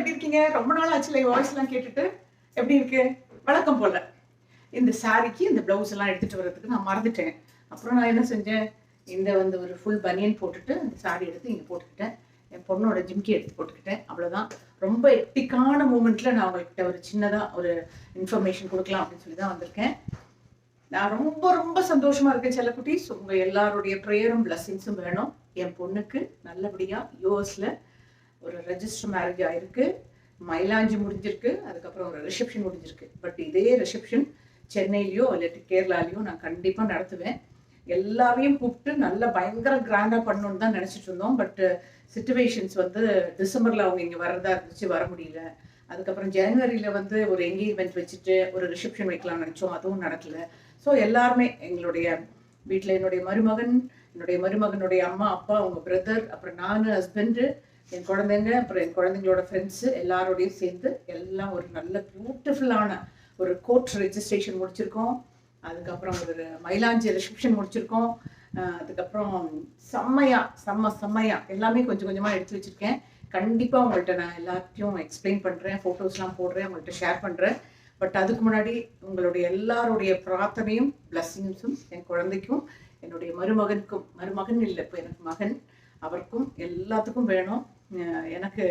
எப்படி இருக்கீங்க? ரொம்ப நாள் ஆச்சுல வாய்ஸ் எல்லாம் கேட்டுட்டு. எப்படி இருக்கு? வழக்கம் போல. இந்த சாரிக்கு இந்த பிளவுஸ் எல்லாம் எடுத்துட்டு வரதுக்கு நான் மறந்துட்டேன். அப்புறம் நான் என்ன செஞ்சேன், இந்த வந்து ஒரு ஃபுல் பனியன் போட்டுட்டு இந்த சாரி எடுத்து இங்க போட்டுக்கிட்டேன். என் பொண்ணோட ஜிம்கி எடுத்து போட்டுக்கிட்டேன். அவ்வளவுதான். ரொம்ப எட்டிக்கான மூமெண்ட்ல நான் உங்ககிட்ட ஒரு சின்னதா ஒரு இன்ஃபர்மேஷன் கொடுக்கலாம் அப்படின்னு சொல்லி தான் வந்திருக்கேன். நான் ரொம்ப ரொம்ப சந்தோஷமா இருக்கேன் செல்லக்குட்டீஸ். உங்க எல்லாருடைய ப்ரேயரும் பிளஸிங்ஸும் வேணும். என் பொண்ணுக்கு நல்லபடியா யூஎஸ்ல ஒரு ரெஜிஸ்டர் மேரேஜ் ஆயிருக்கு. மயிலாஞ்சி முடிஞ்சிருக்கு. அதுக்கப்புறம் ஒரு ரிசப்ஷன் முடிஞ்சிருக்கு. பட் இதே ரிசப்ஷன் சென்னையிலையோ இல்லாட்டி கேரளாலையோ நான் கண்டிப்பா நடத்துவேன். எல்லாரையும் கூப்பிட்டு நல்ல பயங்கர கிராண்டா பண்ணணும்னு தான் நினைச்சிட்டு இருந்தோம். பட் சிச்சுவேஷன்ஸ் வந்து டிசம்பர்ல அவங்க இங்க வரதா இருந்துச்சு, வர முடியல. அதுக்கப்புறம் ஜனவரியில வந்து ஒரு என்கேஜ்மெண்ட் வச்சுட்டு ஒரு ரிசப்ஷன் வைக்கலாம்னு நினைச்சோம், அதுவும் நடக்கல. ஸோ எல்லாருமே எங்களுடைய வீட்டில் என்னுடைய மருமகன், என்னுடைய மருமகனுடைய அம்மா அப்பா, அவங்க பிரதர், அப்புறம் நான், ஹஸ்பண்டு, என் குழந்தைங்க, அப்புறம் என் குழந்தைங்களோட ஃப்ரெண்ட்ஸு எல்லாரோடையும் சேர்ந்து எல்லாம் ஒரு நல்ல பியூட்டிஃபுல்லான ஒரு கோர்ட் ரெஜிஸ்ட்ரேஷன் முடிச்சிருக்கோம். அதுக்கப்புறம் ஒரு மயிலாஞ்சி ரிசப்ஷன் முடிச்சிருக்கோம். அதுக்கப்புறம் செம்மையா எல்லாமே கொஞ்சம் கொஞ்சமாக எடுத்து வச்சிருக்கேன். கண்டிப்பாக உங்கள்கிட்ட நான் எல்லாத்தையும் எக்ஸ்பிளைன் பண்ணுறேன், ஃபோட்டோஸ்லாம் போடுறேன், உங்கள்கிட்ட ஷேர் பண்ணுறேன். பட் அதுக்கு முன்னாடி உங்களுடைய எல்லாருடைய பிரார்த்தனையும் பிளஸ்ஸிங்ஸும் என் குழந்தைக்கும் என்னுடைய மருமகன் இல்லை, இப்போ எனக்கு மகன், அவருக்கும் எல்லாத்துக்கும் வேணும். எனக்கு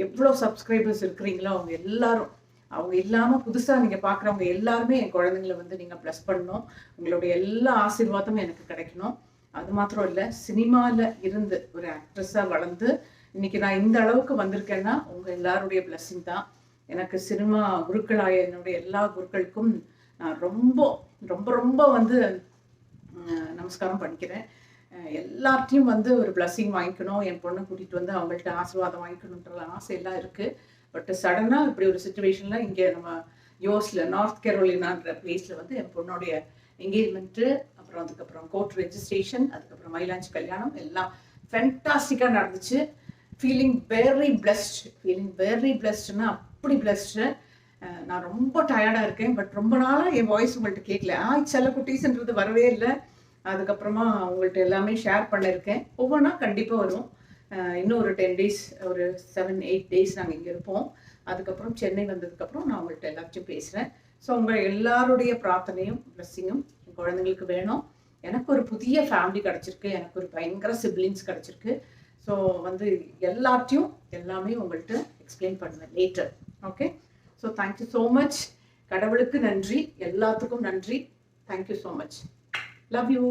எவ்வளோ சப்ஸ்கிரைபர்ஸ் இருக்கிறீங்களோ அவங்க எல்லாரும், அவங்க இல்லாமல் புதுசாக நீங்கள் பார்க்குறவங்க எல்லாருமே என் குழந்தைங்களை வந்து நீங்கள் ப்ளஸ் பண்ணணும். உங்களுடைய எல்லா ஆசீர்வாதமும் எனக்கு கிடைக்கணும். அது மாத்திரம் இல்லை, சினிமாவில் இருந்து ஒரு ஆக்ட்ரஸாக வளர்ந்து இன்னைக்கு நான் இந்த அளவுக்கு வந்திருக்கேன்னா உங்கள் எல்லாருடைய பிளஸ்ஸிங் தான். எனக்கு சினிமா குருக்களாய என்னுடைய எல்லா குருக்களுக்கும் நான் ரொம்ப ரொம்ப ரொம்ப வந்து நமஸ்காரம் பண்ணிக்கிறேன். எல்லார்ட்டையும் வந்து ஒரு பிளஸ்ஸிங் வாங்கிக்கணும், என் பொண்ணை கூட்டிகிட்டு வந்து அவங்கள்ட்ட ஆசீர்வாதம் வாங்கிக்கணுன்ற ஆசை எல்லாம் இருக்குது. பட் சடனாக இப்படி ஒரு சுச்சுவேஷனில் இங்கே நம்ம யோஸில் நார்த் கேரோலினான்ற பிளேஸில் வந்து என் பொண்ணுடைய என்கேஜ்மெண்ட்டு, அப்புறம் அதுக்கப்புறம் கோர்ட் ரெஜிஸ்ட்ரேஷன், அதுக்கப்புறம் மயிலாஞ்சி கல்யாணம் எல்லாம் ஃபென்டாஸ்டிக்காக நடந்துச்சு. ஃபீலிங் வெரி பிளஸ்ட்னா அப்படி பிளஸ்டு. நான் ரொம்ப டயர்டாக இருக்கேன். பட் ரொம்ப நாளாக என் வாய்ஸ் உங்கள்கிட்ட கேட்கல. செல்லக்குட்டீஸ்ன்றது வரவே இல்லை. அதுக்கப்புறமா உங்கள்கிட்ட எல்லாமே ஷேர் பண்ணியிருக்கேன். ஒவ்வொன்றா கண்டிப்பாக வரும். இன்னும் ஒரு 10 days, ஒரு 7-8 days நாங்கள் இங்கே இருப்போம். அதுக்கப்புறம் சென்னை வந்ததுக்கப்புறம் நான் உங்கள்கிட்ட எல்லாத்தையும் பேசுகிறேன். ஸோ உங்கள் எல்லாருடைய பிரார்த்தனையும் பிளஸ்ஸிங்கும் என் குழந்தைங்களுக்கு வேணும். எனக்கு ஒரு புதிய ஃபேமிலி கிடச்சிருக்கு, எனக்கு ஒரு பயங்கர சிப்ளிங்ஸ் கிடச்சிருக்கு. ஸோ வந்து எல்லாத்தையும் எல்லாமே உங்கள்கிட்ட எக்ஸ்பிளைன் பண்ணுவேன் later. Okay, so thank you so much. கடவுளுக்கு நன்றி, எல்லாத்துக்கும் நன்றி. Thank you so much. Love you.